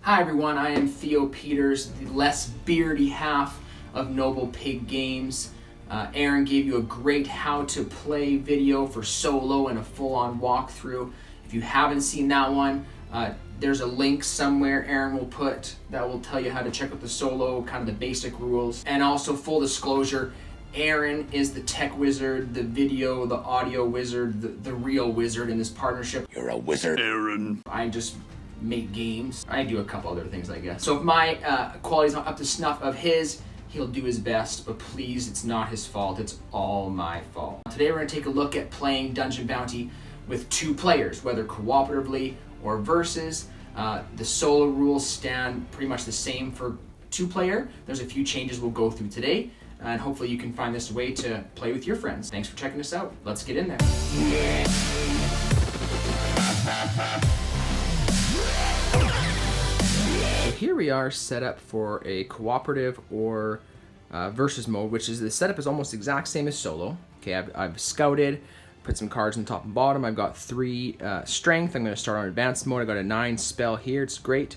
Hi everyone, I am Theo Peters, the less beardy half of Noble Pig Games. Aaron gave you a great how to play video for solo and a full-on walkthrough. If you haven't seen that one, there's a link somewhere Aaron will put that will tell you how to check out the solo, kind of the basic rules. And also, full disclosure, Aaron is the tech wizard, the video, the audio wizard, the real wizard in this partnership. You're a wizard, Aaron. I just make games. I do a couple other things, I guess. So if my quality's not up to snuff of his, he'll do his best, but please, it's not his fault. It's all my fault. Today we're gonna take a look at playing Dungeon Bounty with 2 players, whether cooperatively or versus. The solo rules stand pretty much the same for 2-player. There's a few changes we'll go through today, and hopefully you can find this way to play with your friends. Thanks for checking us out. Let's get in there. So here we are set up for a cooperative or versus mode, which is the setup is almost exact same as solo. Okay, I've scouted, put some cards on top and bottom. I've got 3 strength. I'm going to start on advanced mode. I got a 9 spell here. It's great.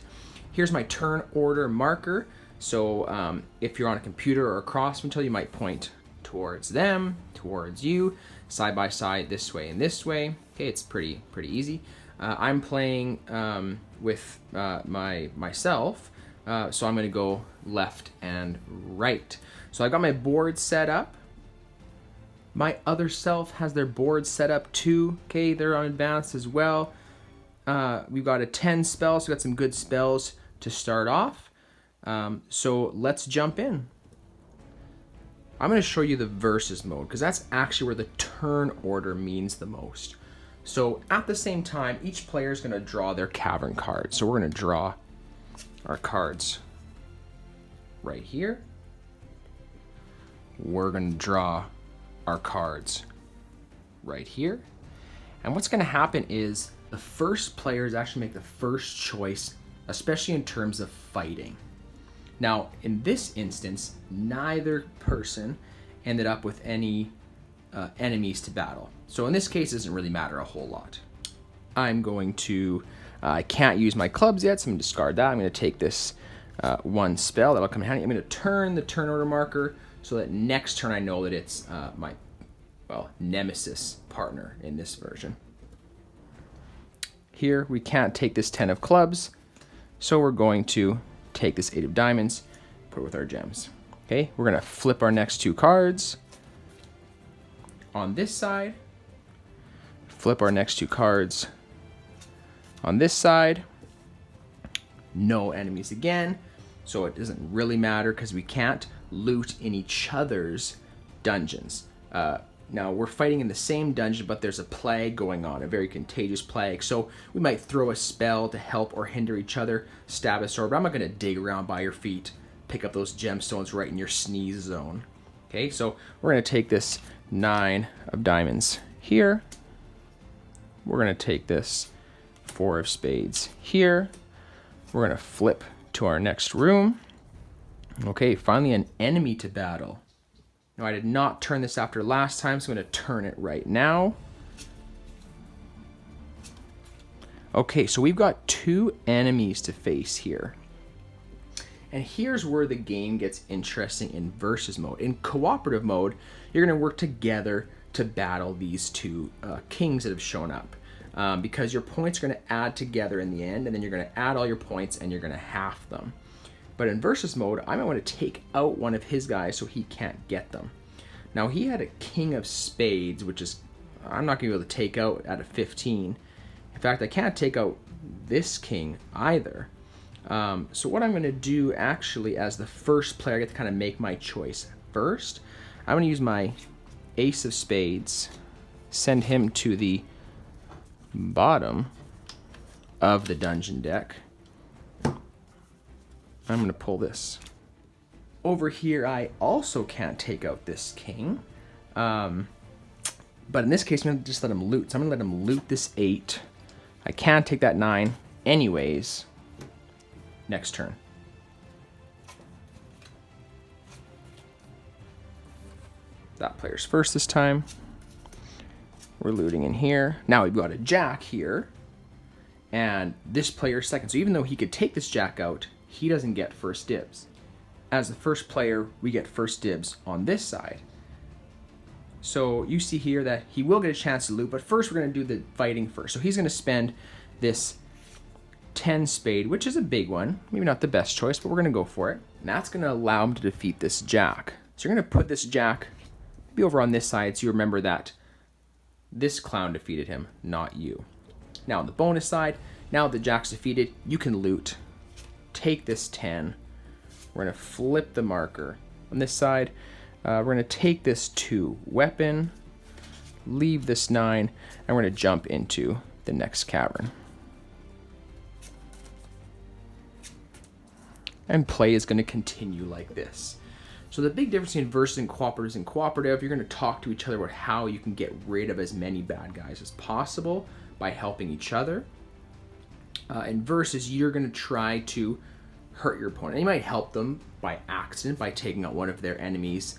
Here's my turn order marker. So if you're on a computer or a cross until you might point towards them, towards you, side by side, this way and this way. Okay, it's pretty easy. I'm playing with myself, so I'm going to go left and right. So I've got my board set up. My other self has their board set up too. Okay, they're on advanced as well. We've got a 10 spell, so we've got some good spells to start off. So let's jump in. I'm going to show you the versus mode because that's actually where the turn order means the most. So at the same time, each player is going to draw their cavern card. So we're going to draw our cards right here. We're going to draw our cards right here. And what's going to happen is the first players actually make the first choice, especially in terms of fighting. Now, in this instance, neither person ended up with any enemies to battle. So in this case, it doesn't really matter a whole lot. I'm going to, I can't use my clubs yet, so I'm going to discard that. I'm going to take this 1 spell. That'll come in handy. I'm going to turn the turn order marker so that next turn I know that it's my, nemesis partner in this version. Here, we can't take this 10 of clubs, so we're going to take this 8 of diamonds, put it with our gems. Okay, we're going to flip our next 2 cards. On this side, flip our next 2 cards. On this side, no enemies again, so it doesn't really matter because we can't loot in each other's dungeons. Now, we're fighting in the same dungeon, but there's a plague going on, a very contagious plague, so we might throw a spell to help or hinder each other, stab a sword, but I'm not going to dig around by your feet, pick up those gemstones right in your sneeze zone. Okay, so we're going to take this 9 of diamonds here. We're going to take this 4 of spades here. We're going to flip to our next room. Okay, finally an enemy to battle. Now, I did not turn this after last time, so I'm going to turn it right now. Okay, so we've got 2 enemies to face here. And here's where the game gets interesting in versus mode. In cooperative mode, you're going to work together to battle these 2 kings that have shown up. Because your points are going to add together in the end, and then you're going to add all your points and you're going to half them. But in versus mode, I might want to take out one of his guys so he can't get them. Now, he had a king of spades, which is, I'm not going to be able to take out at a 15. In fact, I can't take out this king either. So what I'm going to do actually as the first player, I get to kind of make my choice first. I'm going to use my ace of spades, send him to the bottom of the dungeon deck. I'm going to pull this. Over here, I also can't take out this king. But in this case, I'm going to just let him loot. So I'm going to let him loot this 8. I can't take that 9 anyways. Next turn. That player's first this time. We're looting in here. Now we've got a jack here. and this player second. So even though he could take this jack out, he doesn't get first dibs. As the first player, we get first dibs on this side. So you see here that he will get a chance to loot, but first we're going to do the fighting first. So he's going to spend this 10 spade, which is a big one. Maybe not the best choice, but we're going to go for it. And that's going to allow him to defeat this jack. So you're going to put this jack maybe over on this side so you remember that this clown defeated him, not you. Now on the bonus side, now the jack's defeated, you can loot. Take this 10. We're going to flip the marker. On this side, we're going to take this 2 weapon, leave this 9, and we're going to jump into the next cavern. And play is going to continue like this. So the big difference between versus and cooperative, you're going to talk to each other about how you can get rid of as many bad guys as possible by helping each other. And versus, you're going to try to hurt your opponent. And you might help them by accident by taking out one of their enemies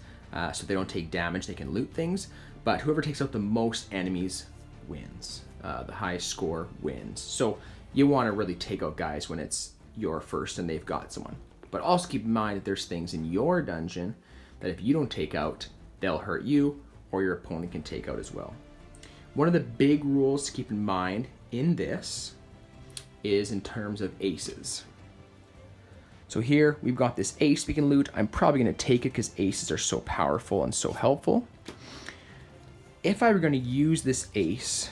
so they don't take damage, they can loot things. But whoever takes out the most enemies wins. The highest score wins. So you want to really take out guys when it's your first and they've got someone. But also keep in mind that there's things in your dungeon that if you don't take out, they'll hurt you or your opponent can take out as well. One of the big rules to keep in mind in this is in terms of aces. So here we've got this ace we can loot. I'm probably going to take it because aces are so powerful and so helpful. If I were going to use this ace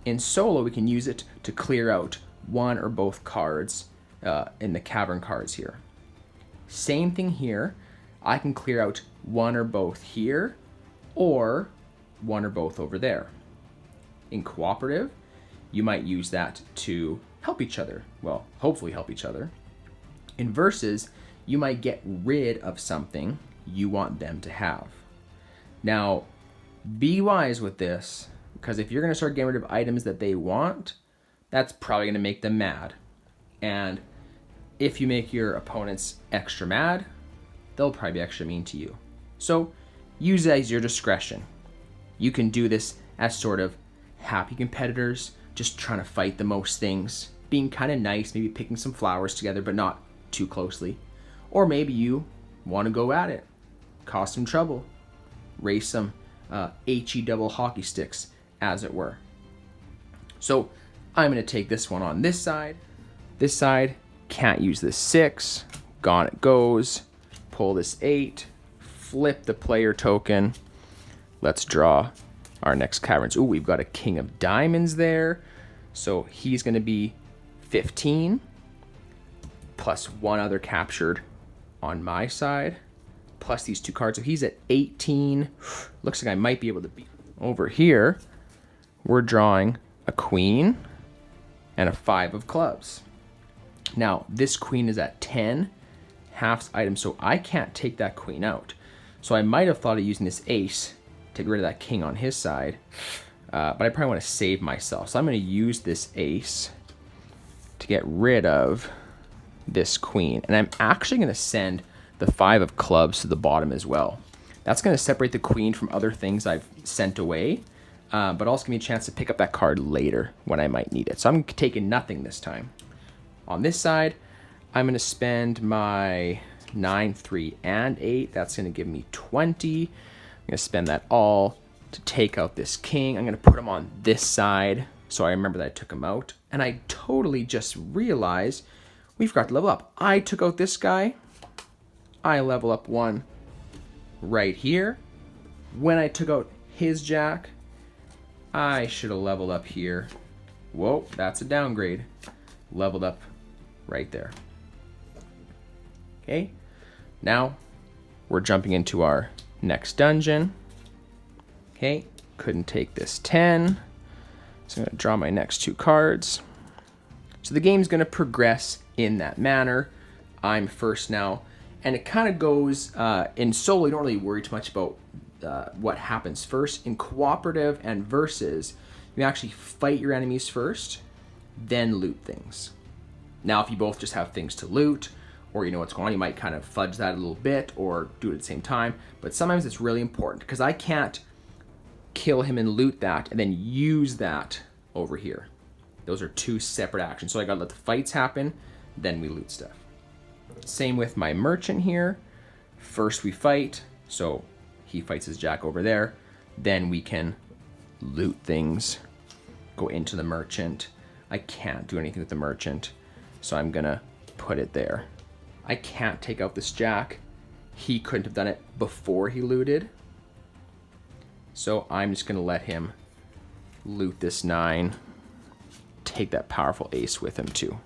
in solo, we can use it to clear out one or both cards in the cavern cards here. Same thing here. I can clear out one or both here or one or both over there. In cooperative, you might use that to help each other. Well, hopefully help each other. In versus, you might get rid of something you want them to have. Now, be wise with this, because if you're going to start getting rid of items that they want, that's probably going to make them mad. And if you make your opponents extra mad, they'll probably be extra mean to you. So use it as your discretion. You can do this as sort of happy competitors, just trying to fight the most things, being kind of nice, maybe picking some flowers together, but not too closely. Or maybe you want to go at it, cause some trouble, race some HE double hockey sticks, as it were. So I'm going to take this one on this side. This side, can't use this 6. Gone it goes. Pull this 8. Flip the player token. Let's draw our next caverns. Ooh, we've got a king of diamonds there. So he's going to be 15. Plus one other captured on my side. Plus these 2 cards. So he's at 18. Looks like I might be able to beat. Over here, we're drawing a queen and a 5 of clubs. Now, this queen is at 10, halves item, so I can't take that queen out. So I might have thought of using this ace to get rid of that king on his side, but I probably want to save myself. So I'm going to use this ace to get rid of this queen. And I'm actually going to send the 5 of clubs to the bottom as well. That's going to separate the queen from other things I've sent away, but also give me a chance to pick up that card later when I might need it. So I'm taking nothing this time. On this side, I'm going to spend my 9, 3, and 8. That's going to give me 20. I'm going to spend that all to take out this king. I'm going to put him on this side so I remember that I took him out. And I totally just realized we forgot to level up. I took out this guy. I level up 1 right here. When I took out his jack, I should have leveled up here. Whoa, that's a downgrade. Leveled up right there. Okay, now we're jumping into our next dungeon. Okay, couldn't take this 10. So I'm going to draw my next 2 cards. So the game's going to progress in that manner. I'm first now. And it kind of goes in solo, you don't really worry too much about what happens first. In cooperative and versus, you actually fight your enemies first, then loot things. Now, if you both just have things to loot, or you know what's going on, you might kind of fudge that a little bit, or do it at the same time. But sometimes it's really important, because I can't kill him and loot that, and then use that over here. Those are two separate actions. So I gotta let the fights happen, then we loot stuff. Same with my merchant here. First we fight, so he fights his jack over there. Then we can loot things, go into the merchant. I can't do anything with the merchant, so I'm gonna put it there. I can't take out this jack. He couldn't have done it before he looted. So I'm just gonna let him loot this 9. Take that powerful ace with him too.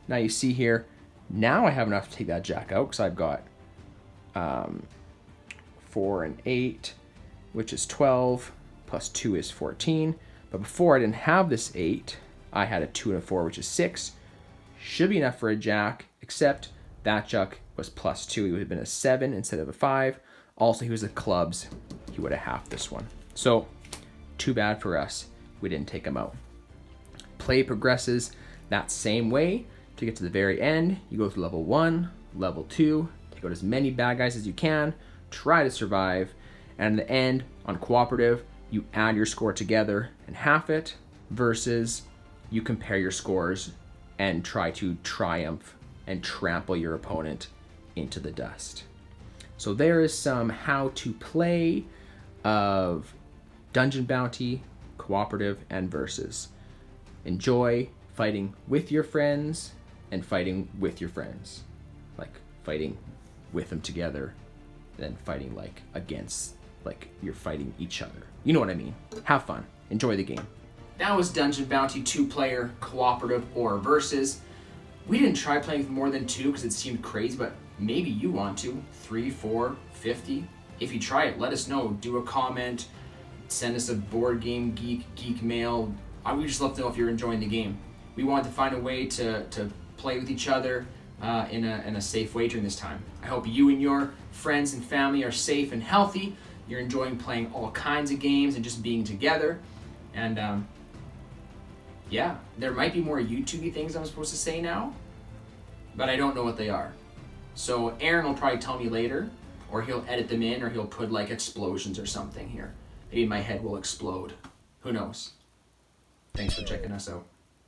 Now you see here, now I have enough to take that jack out because I've got 4 and 8, which is 12, plus 2 is 14. But before I didn't have this 8, I had a 2 and a 4, which is 6. Should be enough for a jack, except that jack was plus 2. He would have been a 7 instead of a 5. Also, he was a clubs. He would have halved this one. So, too bad for us. We didn't take him out. Play progresses that same way. To get to the very end, you go through level 1, level 2, take out as many bad guys as you can, try to survive, and in the end, on cooperative, you add your score together and half it, versus you compare your scores and try to triumph and trample your opponent into the dust. So there is some how to play of Dungeon Bounty, cooperative, and versus. Enjoy fighting with your friends and fighting with your friends. Like fighting with them together, then fighting like against, like you're fighting each other. You know what I mean? Have fun. Enjoy the game. That was Dungeon Bounty 2-player, cooperative, or versus. We didn't try playing with more than 2 because it seemed crazy, but maybe you want to. 3, 4, 50. If you try it, let us know. Do a comment. Send us a Board Game Geek mail. I would just love to know if you're enjoying the game. We wanted to find a way to play with each other in a safe way during this time. I hope you and your friends and family are safe and healthy. You're enjoying playing all kinds of games and just being together. And yeah, there might be more YouTube-y things I'm supposed to say now, but I don't know what they are. So Aaron will probably tell me later, or he'll edit them in, or he'll put like explosions or something here. Maybe my head will explode. Who knows? Thanks for checking us out.